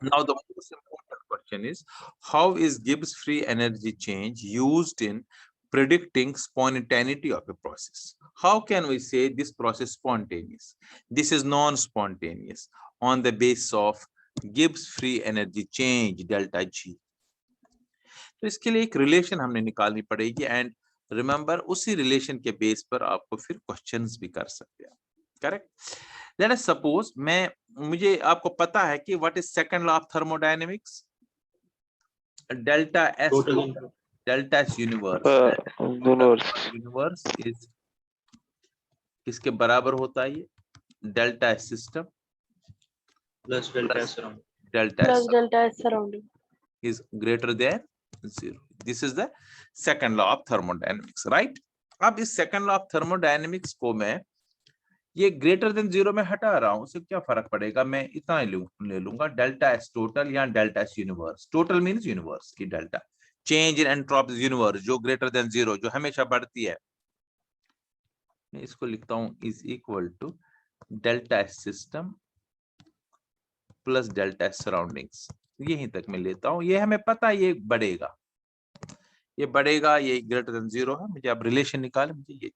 Now the most important question is, how is Gibbs free energy change used in predicting spontaneity of a process? How can we say this process spontaneous? This is non-spontaneous on the basis of Gibbs free energy change delta G. तो इसके लिए एक relation हमने निकालनी पड़ेगी and remember उसी relation के base पर आपको फिर क्वेश्चंस भी कर सकते हैं, करेक्ट? लेट अस सपोज मुझे आपको पता है कि what is second law of thermodynamics, delta S universe is किसके बराबर होता है? ये delta S system plus delta surrounding delta S surrounding is greater than 0. This is the second law of thermodynamics, right? अब इस second law of thermodynamics को मैं ये greater than 0 में हटा रहा हूं, उससे क्या फर्क पड़ेगा? मैं इतना ले लूंगा डेल्टा एस टोटल या delta S universe. Total means universe की delta change in entropy universe जो ग्रेटर देन 0, जो हमेशा बढ़ती है. मैं इसको लिखता हूं is equal to delta S system plus delta S surroundings. यहीं तक मैं लेता हूं. ये हमें पता है ये बढ़ेगा, ये ग्रेटर देन 0 है. मुझे अब रिलेशन निकाले. मुझे ये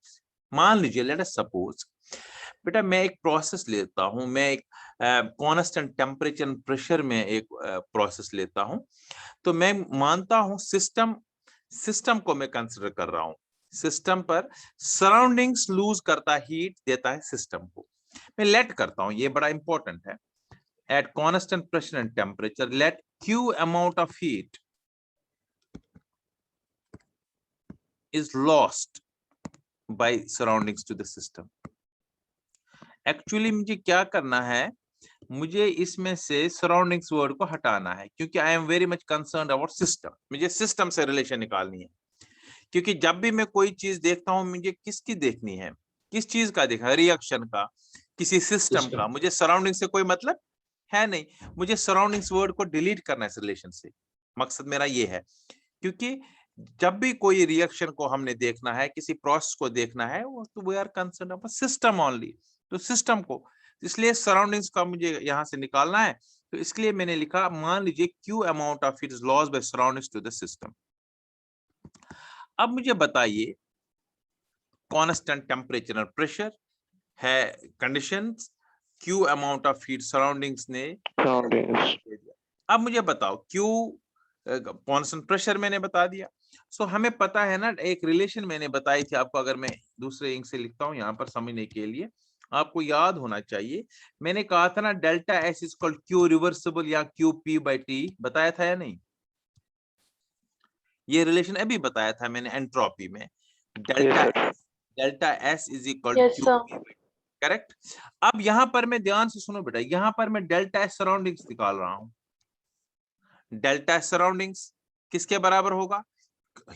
मान लीजिए, लेट अस सपोज बेटा मैं एक प्रोसेस लेता हूं, मैं एक कांस्टेंट टेम्परेचर एंड प्रेशर में एक प्रोसेस लेता हूं. तो मैं मानता हूं सिस्टम को मैं कंसिडर कर रहा हूं. सिस्टम पर सराउंडिंग्स लूज करता हीट देता है सिस्टम को. मैं लेट करता हूं, ये बड़ा इंपॉर्टेंट है. At constant pressure and temperature, let Q amount of heat is lost by surroundings to the system. Actually मुझे क्या करना है? मुझे इसमें से सराउंडिंग्स वर्ड को हटाना है, क्योंकि I am very much concerned about system. मुझे सिस्टम से रिलेशन निकालनी है, क्योंकि जब भी मैं कोई चीज देखता हूं मुझे किसकी देखनी है? किस चीज का देखना है? रिएक्शन का, किसी सिस्टम का. मुझे सराउंडिंग से कोई मतलब है नहीं. मुझे सराउंडिंग्स वर्ड को डिलीट करना है इस रिलेशन से. मकसद मेरा ये है, क्योंकि जब भी कोई रिएक्शन को हमने देखना है, किसी प्रोसेस को देखना है, वो तो we are concern about system only. तो सिस्टम को, इसलिए सराउंडिंग्स का मुझे यहां से निकालना है. तो इसके लिए मैंने लिखा, मान लीजिए Q amount of heat is lost by surroundings to the system. अब मुझे बताइए, कांस्टेंट टेम्परेचर और प्रेशर है conditions, Q amount of heat surroundings ने. अब मुझे बताओ Q कांस्टेंट प्रेशर मैंने बता दिया. सो हमें पता है ना, एक रिलेशन मैंने बताई थी आपको. अगर मैं दूसरे इंक से लिखता हूं यहां पर समझने के लिए, आपको याद होना चाहिए. मैंने कहा था ना delta S is equal Q reversible या QP बाई T. बताया था या नहीं? ये रिलेशन अभी बताया था मैंने एंट्रोपी में. Delta S is equal QP, correct? अब यहां पर मैं ध्यान से सुनो बेटा, यहां पर मैं डेल्टा एस सराउंडिंग्स निकाल रहा हूं. डेल्टा एस सराउंडिंग्स किसके बराबर होगा?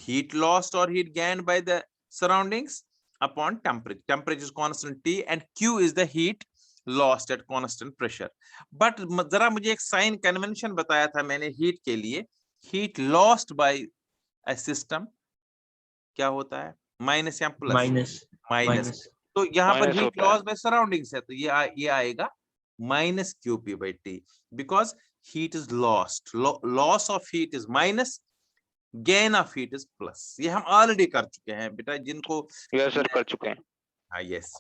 हीट लॉस्ट और heat gained by the surroundings upon temperature. Temperature is constant T and Q is the heat lost at constant pressure. But जरा मुझे एक साइन कन्वेंशन बताया था मैंने हीट के लिए. Heat lost by a system क्या होता है? माइनस या प्लस? माइनस. तो यहाँ पर हीट लॉस बाय सराउंडिंग्स है, तो ये आएगा minus QP by T, because heat is lost. Loss of heat is minus, gain of heat is plus. ये हम ऑलरेडी कर चुके हैं बेटा, जिनको यस सर कर चुके हैं. हाँ yes.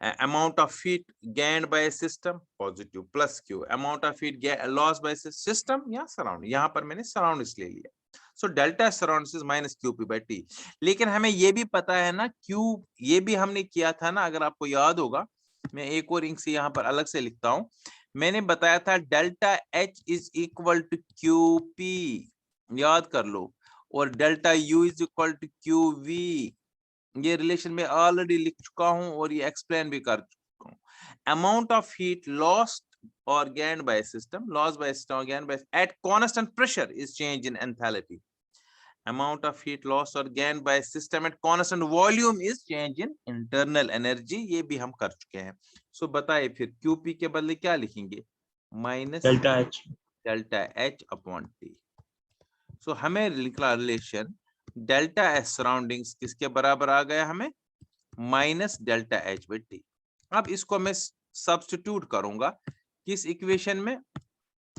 Amount of heat gained by system positive plus Q, amount of heat loss by system या सराउंडिंग. यहाँ पर मैंने सराउंडिंग्स ले लिया. So delta surroundings is minus QP by T. लेकिन हमें ये भी पता है ना, Q ये भी हमने किया था ना, अगर आपको याद होगा. मैं एक और इंक से यहाँ पर अलग से लिखता हूं. मैंने बताया था delta H is equal to QP, याद कर लो. और delta U is equal to QV. ये रिलेशन में ऑलरेडी लिख चुका हूं और ये एक्सप्लेन भी कर चुका हूं. Amount of heat lost or gained by a system, lost by a system or gained by at constant pressure is change in enthalpy. Amount of heat lost or gained by a system at constant volume is change in internal energy. ये भी हम कर चुके हैं. So बताइए फिर QP के बदले क्या लिखेंगे? Minus delta H upon T. So हमें निकला रिलेशन डेल्टा एस सराउंडिंग्स किसके बराबर आ गया? हमें minus delta H by T. अब इसको मैं सब्स्टिट्यूट करूंगा किस इक्वेशन में?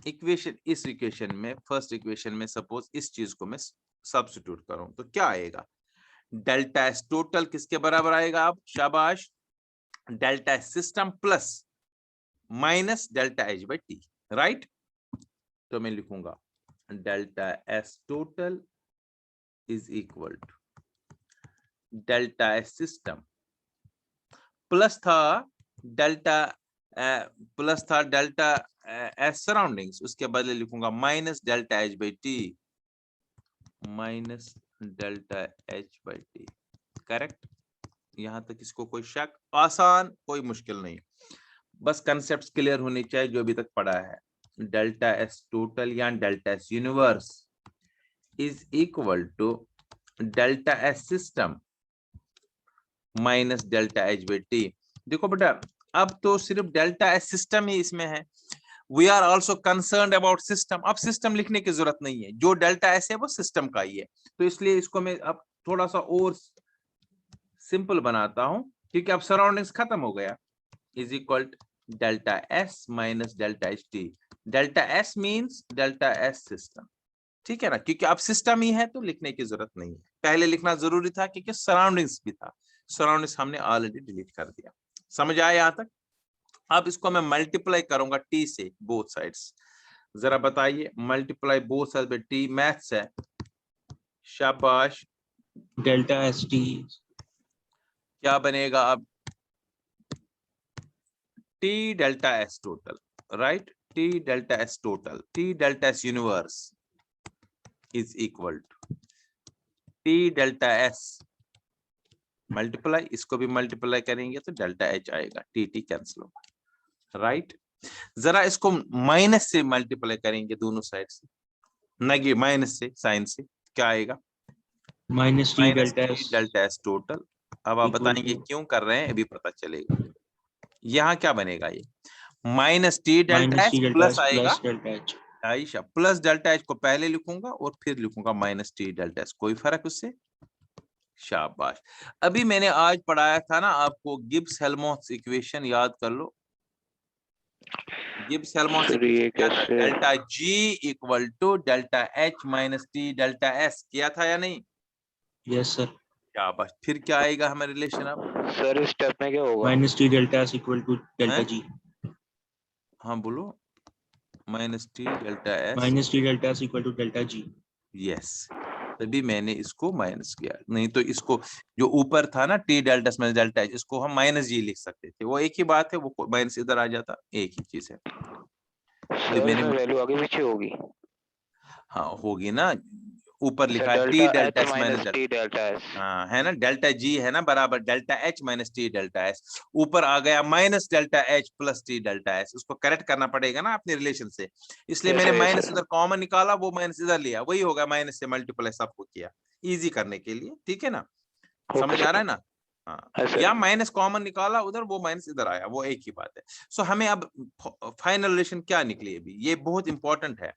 इक्वेशन, इस इक्वेशन में, फर्स्ट इक्वेशन में सपोज इस चीज को मैं सब्स्टिट्यूट करूं तो क्या आएगा? डेल्टा एस टोटल किसके बराबर आएगा? अब शाबाश, delta S system plus minus delta H by T, right? तो मैं लिखूंगा delta S total is equal to delta S system plus था डेल्टा एस सराउंडिंग्स, उसके बदले लिखूंगा minus delta H by T, minus delta H by T. Correct? यहां तक इसको कोई शक? आसान, कोई मुश्किल नहीं, बस कंसेप्ट क्लियर होने चाहिए जो अभी तक पढ़ा है। डेल्टा एस टोटल या delta S universe is equal to delta S system minus delta H by T. देखो बेटा, अब तो सिर्फ डेल्टा एस सिस्टम ही इसमें है, we are also concern about system. अब सिस्टम लिखने की जरूरत नहीं है, जो डेल्टा एस है वो सिस्टम का ही है, तो इसलिए इसको मैं अब थोड़ा सा और सिंपल बनाता हूं, क्योंकि अब सराउंडिंग्स खत्म हो गया। Is equal delta S minus delta H T. Delta S means delta S system, ठीक है ना? क्योंकि अब सिस्टम ही है तो लिखने की जरूरत नहीं है, पहले लिखना जरूरी था क्योंकि सराउंडिंग्स भी था, सराउंडिंग्स हमने ऑलरेडी डिलीट कर दिया। समझ आया यहां तक? अब इसको मैं मल्टीप्लाई करूंगा टी से बोथ साइड्स। जरा बताइए, मल्टीप्लाई बोथ साइड पे टी, मैथ्स है, शाबाश। डेल्टा एस टी क्या बनेगा अब? T delta S total, right? T delta S total, T delta S universe is equal to T delta S multiply, इसको भी मल्टीप्लाई करेंगे तो डेल्टा एच आएगा, टी टी कैंसिल होगा, राइट? जरा इसको माइनस से मल्टीप्लाई करेंगे दोनों साइड से, नेगेटिव माइनस से, साइन से, क्या आएगा? Minus T delta S total. अब आप बताएंगे क्यों कर रहे हैं, अभी पता चलेगा। यहाँ क्या बनेगा? ये minus T delta H plus आएगा आयशा, प्लस डेल्टा एच को पहले लिखूंगा और फिर लिखूंगा माइनस टी डेल्टा एच, कोई फर्क उससे? शाबाश। अभी मैंने आज पढ़ाया था ना आपको गिब्स हेल्महोल्ट्ज इक्वेशन, याद कर लो। Gibbs Helmholtz equation delta G equal to delta H minus T delta S, किया था या नहीं? Yes sir. शाबाश। फिर क्या आएगा हमें रिलेशन? अब सर इस स्टेप में क्या होगा? Minus T delta S equal to delta G. हाँ बोलो, minus T delta S, minus T delta S equal to delta G. Yes, तभी मैंने इसको माइनस किया, नहीं तो इसको जो ऊपर था ना T delta S minus delta H, इसको हम माइनस जी लिख सकते थे, वो एक ही बात है, वो माइनस इधर आ जाता, एक ही चीज है। सर इसमें वैल्यू आगे पीछे होगी? हाँ होगी ना, ऊपर लिखा है T delta delta H S minus minus T delta S. हाँ है ना, डेल्टा जी है ना बराबर delta H minus T delta S, ऊपर आ गया minus delta H plus T delta S, उसको करेक्ट करना पड़ेगा ना अपने रिलेशन से, इसलिए मैंने माइनस इधर कॉमन निकाला, वो माइनस इधर लिया, वही होगा, माइनस से मल्टीप्लाई सबको किया इजी करने के लिए, ठीक है ना? समझ आ रहा है ना? हाँ, या माइनस कॉमन निकाला उधर, वो माइनस इधर आया, वो एक ही बात है। सो हमें अब फाइनल रिलेशन क्या निकली अभी, ये बहुत इंपॉर्टेंट है।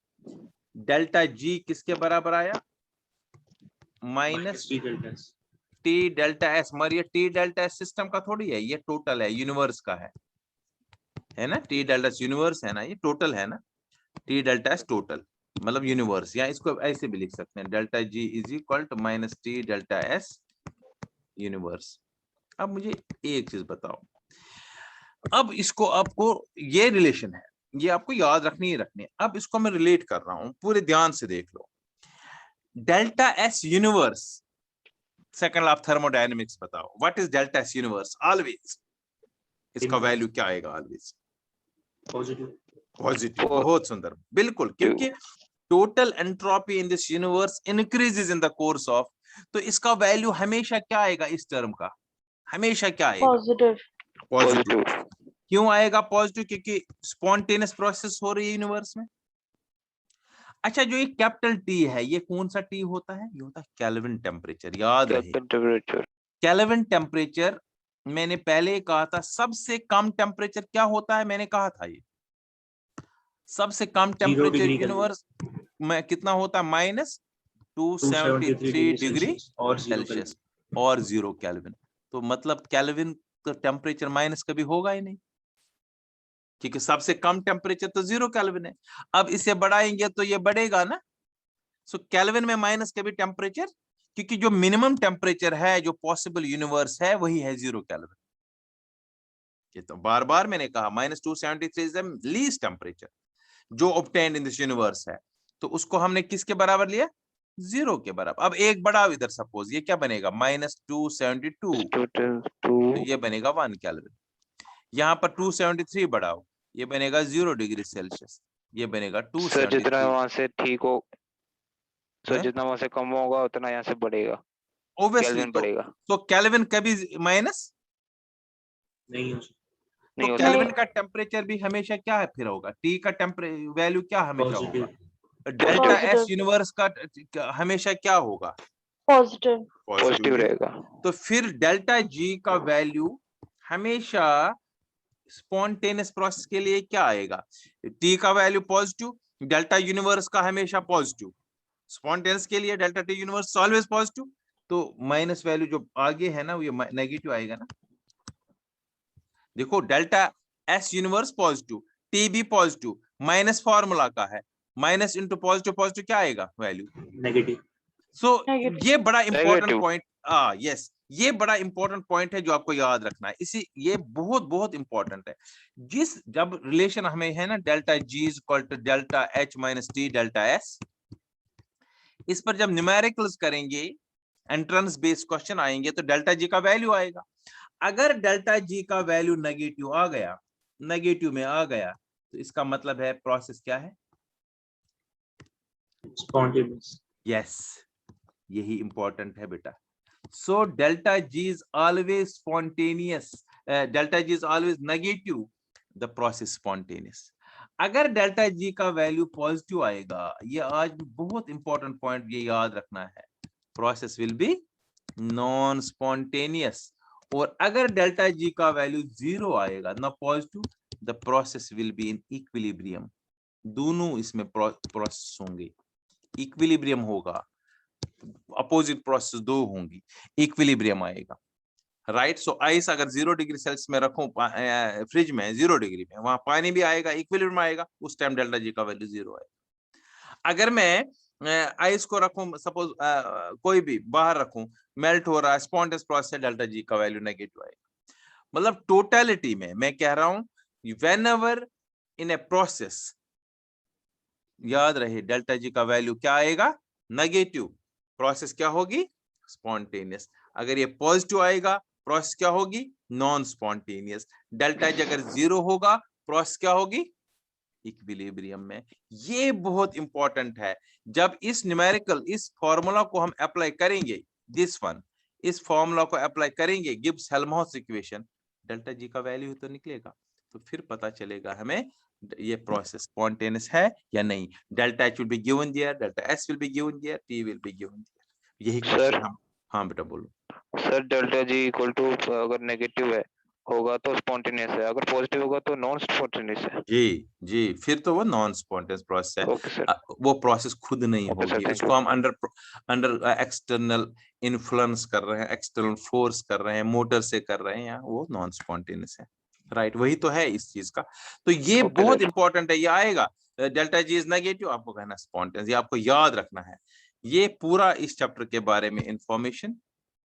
डेल्टा जी किसके बराबर आया? माइनस टी डेल्टा एस, मगर ये टी डेल्टा एस सिस्टम का थोड़ी है, ये टोटल है, यूनिवर्स का है ना? टी डेल्टा एस यूनिवर्स है ना, ये टोटल है ना, टी डेल्टा एस टोटल मतलब यूनिवर्स, या इसको ऐसे भी लिख सकते हैं, delta G is equal to minus T delta S universe. अब मुझे एक चीज बताओ, अब इसको आपको, ये रिलेशन है, ये आपको याद रखनी ही रखनी है। अब इसको मैं रिलेट कर रहा हूं, पूरे ध्यान से देख लो। Delta S universe, second law of thermodynamics बताओ, what is delta S universe? Always इसका वैल्यू क्या आएगा? Always positive. पॉजिटिव, बहुत सुंदर, बिल्कुल, क्योंकि total entropy in this universe increases in the course of, तो इसका वैल्यू हमेशा क्या आएगा? इस टर्म का हमेशा क्या आएगा? पॉजिटिव। पॉजिटिव। क्यों आएगा पॉजिटिव? क्योंकि स्पॉन्टेनियस प्रोसेस हो रही है यूनिवर्स में। अच्छा, जो ये कैपिटल टी है, ये कौन सा टी होता है? ये होता है केल्विन टेम्परेचर, याद रहे। केल्विन टेम्परेचर, मैंने पहले कहा था सबसे कम टेम्परेचर क्या होता है, मैंने कहा था ये सबसे कम टेम्परेचर यूनिवर्स में कितना होता है? माइनस 273 डिग्री सेल्सियस और 0 केल्विन। तो मतलब केल्विन का टेम्परेचर माइनस कभी होगा ही नहीं, क्योंकि सबसे कम टेम्परेचर तो 0 केल्विन है। अब इसे बढ़ाएंगे तो ये बढ़ेगा ना। सो केल्विन में माइनस के भी टेम्परेचर, क्योंकि जो मिनिमम टेम्परेचर है जो पॉसिबल यूनिवर्स है वही है 0 केल्विन। ये तो बार बार मैंने कहा -273 इज द लीस्ट टेम्परेचर जो ऑब्टेन्ड इन दिस यूनिवर्स है, तो उसको हमने किसके बराबर लिया? 0 के बराबर। अब एक बढ़ाओ इधर, सपोज ये क्या बनेगा -272, तो ये बनेगा 1 केल्विन। यहाँ पर 273 बढ़ाओ, ये बनेगा 0 डिग्री सेल्सियस, ये बनेगा सर जितना 273। वहां से ठीक हो, सर हैं? जितना वहां से कम होगा उतना यहाँ से बढ़ेगा, Obviously, केल्विन बढ़ेगा। तो केल्विन कभी माइनस नहीं हो सकता। तो नहीं हो केल्विन नहीं। का टेम्परेचर भी हमेशा क्या है फिर होगा? टी का वैल्यू क्या हमेशा पॉजिटिव। होगा? Delta S Positive. यूनिवर्स का हमेशा क्या होगा? Positive. पॉजिटिव रहेगा। तो फिर डेल्टा जी का वैल्यू हमेशा स्पॉन्टेनियस प्रोसेस के लिए क्या आएगा? टी का वैल्यू पॉजिटिव, डेल्टा यूनिवर्स का हमेशा पॉजिटिव, स्पॉन्टेनियस के लिए delta T universe always positive. तो माइनस वैल्यू जो आगे है ना वो ये नेगेटिव आएगा ना। देखो delta S universe positive, T भी पॉजिटिव, माइनस फॉर्मूला का है, माइनस इंटू पॉजिटिव, पॉजिटिव क्या आएगा वैल्यू? नेगेटिव। सो Negative. ये बड़ा इंपॉर्टेंट Negative. पॉइंट, यस, ये बड़ा इंपॉर्टेंट पॉइंट है जो आपको याद रखना है। इसी ये बहुत बहुत इंपॉर्टेंट है। जिस जब रिलेशन हमें है ना delta G is equal to delta H minus T delta S, इस पर जब न्यूमेरिकल्स करेंगे, एंट्रेंस बेस्ड क्वेश्चन आएंगे, तो डेल्टा जी का वैल्यू आएगा। अगर डेल्टा जी का वैल्यू नेगेटिव आ गया, नेगेटिव में आ गया, तो इसका मतलब है प्रोसेस क्या है? स्पॉन्टेनियस। यस, यही इंपॉर्टेंट है बेटा। So delta G is always spontaneous, delta G is always negative, the process spontaneous. अगर डेल्टा जी का वैल्यू पॉजिटिव आएगा, ये आज भी बहुत इंपॉर्टेंट पॉइंट ये याद रखना है, process will be non spontaneous. और अगर डेल्टा जी का वैल्यू 0 आएगा, ना positive, the process will be in equilibrium. दोनों इसमें प्रोसेस होंगे, इक्विलिब्रियम होगा, अपोजिट प्रोसेस दो होंगी, इक्विलिब्रियम आएगा, राइट। सो आइस अगर 0 डिग्री सेल्सियस में रखूं फ्रिज में 0 डिग्री में, वहां पानी भी आएगा, इक्विलिब्रियम आएगा, उस टाइम डेल्टा जी का वैल्यू 0 आएगा। अगर मैं आइस को रखूं, सपोज कोई भी बाहर रखूं, मेल्ट हो रहा है, स्पॉन्टेनियस प्रोसेस है, डेल्टा जी का वैल्यू नेगेटिव आएगा। मतलब टोटलिटी में मैं कह रहा हूं, व्हेनेवर इन ए प्रोसेस, याद रहे डेल्टा जी का वैल्यू क्या आएगा? नेगेटिव, प्रोसेस क्या होगी? स्पॉन्टेनियस। अगर ये पॉजिटिव आएगा, प्रोसेस क्या होगी? Non spontaneous. डेल्टा जी अगर 0 होगा, प्रोसेस क्या होगी? इक्विलिब्रियम में। ये बहुत इंपॉर्टेंट है। जब इस न्यूमेरिकल, इस फॉर्मूला को हम अप्लाई करेंगे, दिस वन, इस फॉर्मूला को अप्लाई करेंगे, गिब्स हेल्महोल्ट्ज इक्वेशन, डेल्टा जी का वैल्यू तो निकलेगा, तो फिर पता चलेगा हमें ये प्रोसेस स्पॉन्टेनियस है या नहीं। Delta H will be given there, delta S will be given there, T will be given there. यही क्वेश्चन हम, हाँ बेटा बोलो। Sir delta G equal to अगर नेगेटिव है होगा तो स्पॉन्टेनियस है, अगर पॉजिटिव होगा तो नॉन स्पॉन्टेनियस है। जी जी, फिर तो वो नॉन स्पॉन्टेनियस प्रोसेस है। Okay sir. वो प्रोसेस खुद नहीं ओके सर, होगी, थैंक उसको यू। हम अंडर एक्सटर्नल इन्फ्लुएंस कर रहे हैं, एक्सटर्नल फोर्स कर रहे हैं, मोटर से कर रहे हैं, या वो नॉन स्पॉन्टेनियस है, राइट। वही तो है इस चीज का। तो ये ओके बहुत सर। इंपॉर्टेंट है, ये आएगा डेल्टा जी इज नेगेटिव, आपको कहना स्पॉन्टेनियस, ये आपको याद रखना है। ये पूरा इस चैप्टर के बारे में इंफॉर्मेशन